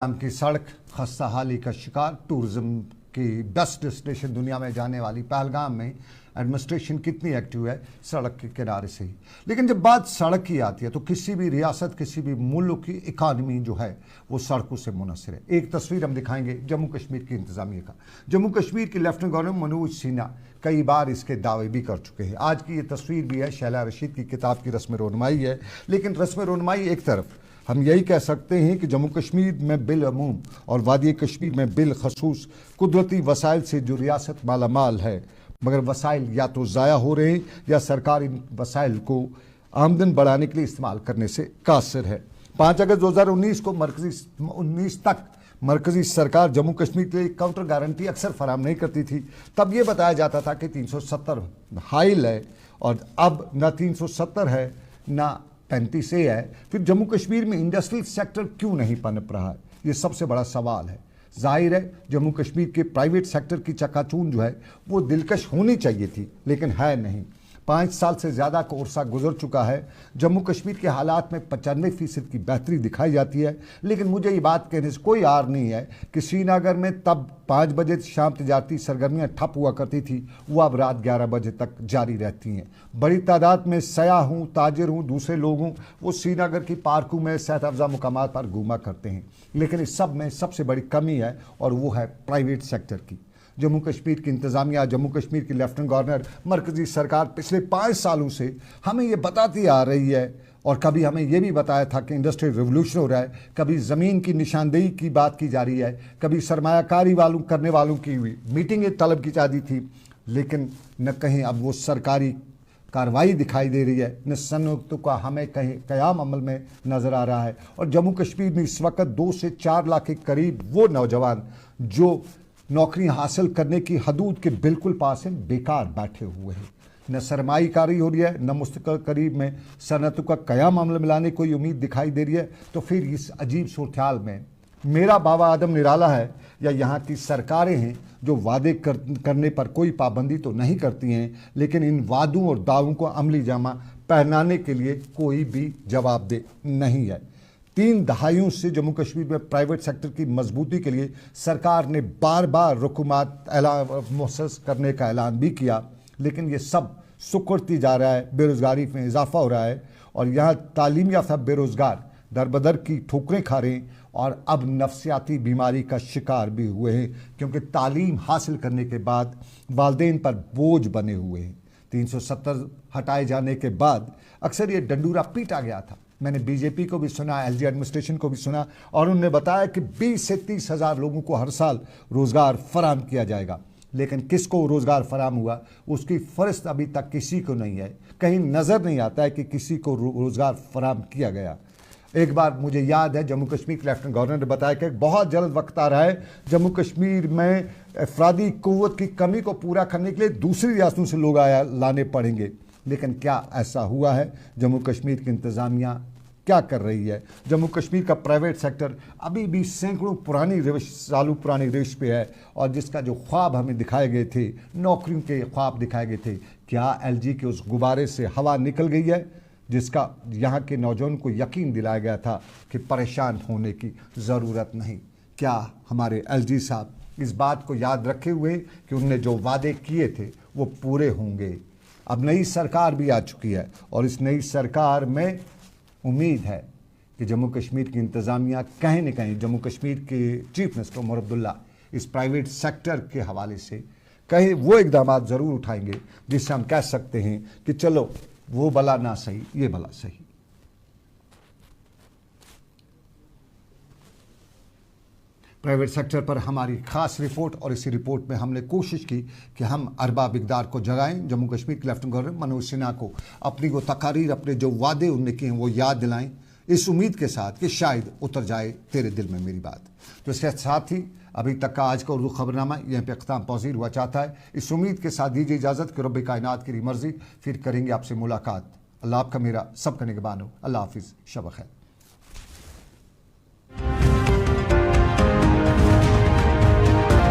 नाम की सड़क खस्ता हाली का शिकार। टूरिज्म की बेस्ट डेस्टिनेशन दुनिया में जाने वाली पहलगाम में एडमिनिस्ट्रेशन कितनी एक्टिव है सड़क के किनारे से ही। लेकिन जब बात सड़क की आती है तो किसी भी रियासत किसी भी मुल्क की इकानमी जो है वो सड़कों से मुनसर है। एक तस्वीर हम दिखाएंगे जम्मू कश्मीर की इंतजामिया का। जम्मू कश्मीर के लेफ्टिनेंट गवर्नर मनोज सिन्हा कई बार इसके दावे भी कर चुके हैं। आज की ये तस्वीर भी है शैला रशीद की किताब की रस्म रोनमाई है। लेकिन रस्म रोनमाई एक तरफ, हम यही कह सकते हैं कि जम्मू कश्मीर में बिलअमूम और वादी कश्मीर में बिलखसूस कुदरती वसाइल से जो रियासत मालामाल है, मगर वसाइल या तो ज़ाया हो रहे हैं या सरकार इन वसाइल को आमदन बढ़ाने के लिए इस्तेमाल करने से कासिर है। 5 अगस्त 2019 को 19 तक मरकजी सरकार जम्मू कश्मीर के लिए काउंटर गारंटी अक्सर फराम नहीं करती थी। तब ये बताया जाता था कि 370 हाइल है और अब न 370 है न 35 है। फिर जम्मू कश्मीर में इंडस्ट्रियल सेक्टर क्यों नहीं पनप रहा है, ये सबसे बड़ा सवाल है। जाहिर है जम्मू कश्मीर के प्राइवेट सेक्टर की चकाचौंध जो है वो दिलकश होनी चाहिए थी, लेकिन है नहीं। 5 साल से ज़्यादा का उर्सा गुजर चुका है। जम्मू कश्मीर के हालात में 95% की बेहतरी दिखाई जाती है। लेकिन मुझे ये बात कहने से कोई आर नहीं है कि श्रीनगर में तब 5 बजे शाम तजारती सरगर्मियाँ ठप हुआ करती थी, वो अब रात 11 बजे तक जारी रहती हैं। बड़ी तादाद में सयाह हूँ, ताजिर हूँ, दूसरे लोग हूँ, वो श्रीनगर की पार्कों में सेहत अफजा मुकामात पर घूमा करते हैं। लेकिन इस सब में सबसे बड़ी कमी है और वो है प्राइवेट सेक्टर की। जम्मू कश्मीर की इंतज़ामिया, जम्मू कश्मीर की लेफ्टिनेंट गवर्नर, मरकजी सरकार पिछले 5 सालों से हमें ये बताती आ रही है और कभी हमें ये भी बताया था कि इंडस्ट्रियल रिवोल्यूशन हो रहा है, कभी ज़मीन की निशानदेही की बात की जा रही है, कभी सरमायाकारी करने वालों की मीटिंगें तलब की जाती थी। लेकिन न कहीं अब वो सरकारी कार्रवाई दिखाई दे रही है, न सनतों का हमें कहीं क़याम अमल में नज़र आ रहा है। और जम्मू कश्मीर में इस वक्त 2 से 4 लाख के करीब वो नौजवान जो नौकरी हासिल करने की हदूद के बिल्कुल पास हैं, बेकार बैठे हुए हैं। न सरमाईकारी हो रही है, न मुस्तकिल करीब में सनतों का क़याम अमल में लाने कोई उम्मीद दिखाई दे रही है। तो फिर इस अजीब सूरत में मेरा बाबा आदम निराला है या यहाँ की सरकारें हैं जो वादे करने पर कोई पाबंदी तो नहीं करती हैं, लेकिन इन वादों और दावों को अमली जामा पहनाने के लिए कोई भी जवाबदेह नहीं है। 3 दहाइयों से जम्मू कश्मीर में प्राइवेट सेक्टर की मजबूती के लिए सरकार ने बार बार रुकूमात मुअस्सस करने का ऐलान भी किया, लेकिन ये सब सुकड़ती जा रहा है। बेरोज़गारी में इजाफा हो रहा है और यहाँ तालीम याफ्ता बेरोज़गार दरबदर की ठोकरें खा रहे हैं और अब नफ्सियाती बीमारी का शिकार भी हुए हैं, क्योंकि तालीम हासिल करने के बाद वालिदैन पर बोझ बने हुए हैं। 370 हटाए जाने के बाद अक्सर ये डंडूरा पीटा गया था। मैंने बीजेपी को भी सुना, एलजी एडमिनिस्ट्रेशन को भी सुना और उन्होंने बताया कि 20 से 30 हज़ार लोगों को हर साल रोज़गार फराहम किया जाएगा। लेकिन किसको रोज़गार फराहम हुआ उसकी फ़हरिस्त अभी तक किसी को नहीं है। कहीं नज़र नहीं आता है कि किसी को रोज़गार फराहम किया गया। एक बार मुझे याद है जम्मू कश्मीर के लेफ्टिनेंट गवर्नर ने बताया कि बहुत जल्द वक्त आ रहा है जम्मू कश्मीर में अफरादी क़ुव्वत की कमी को पूरा करने के लिए दूसरी रियासतों से लोग लाने पड़ेंगे। लेकिन क्या ऐसा हुआ है? जम्मू कश्मीर की इंतज़ामिया क्या कर रही है? जम्मू कश्मीर का प्राइवेट सेक्टर अभी भी सैकड़ों सालों पुरानी रविश पे है और जिसका जो ख्वाब हमें दिखाए गए थे, नौकरियों के ख्वाब दिखाए गए थे, क्या एलजी के उस गुब्बारे से हवा निकल गई है जिसका यहाँ के नौजवान को यकीन दिलाया गया था कि परेशान होने की ज़रूरत नहीं? क्या हमारे एलजी साहब इस बात को याद रखे हुए कि उनने जो वादे किए थे वो पूरे होंगे? अब नई सरकार भी आ चुकी है और इस नई सरकार में उम्मीद है कि जम्मू कश्मीर की इंतज़ामिया कहीं न कहीं जम्मू कश्मीर के चीफ मिनिस्टर उमर अब्दुल्ला इस प्राइवेट सेक्टर के हवाले से कहीं वो इक़दामात ज़रूर उठाएंगे जिससे हम कह सकते हैं कि चलो वो भला ना सही, ये भला सही। प्राइवेट सेक्टर पर हमारी ख़ास रिपोर्ट और इसी रिपोर्ट में हमने कोशिश की कि हम अरबाब इक़दार को जगाएं, जम्मू कश्मीर के लेफ्टिनेंट गवर्नर मनोज सिन्हा को अपनी वो तकारीर, अपने जो वादे उनने किए हैं वो याद दिलाएं, इस उम्मीद के साथ कि शायद उतर जाए तेरे दिल में मेरी बात। तो इसके साथ ही अभी तक का आज का उर्दू खबरनामा यहाँ पे अख्ताम पौजीर हुआ चाहता है। इस उम्मीद के साथ दीजिए इजाज़त कि रब्बे कायनात की मर्ज़ी, फिर करेंगे आपसे मुलाकात। अल्लाह आपका मेरा सबका निगहबान हो। अल्लाह हाफिज़, शब खैर।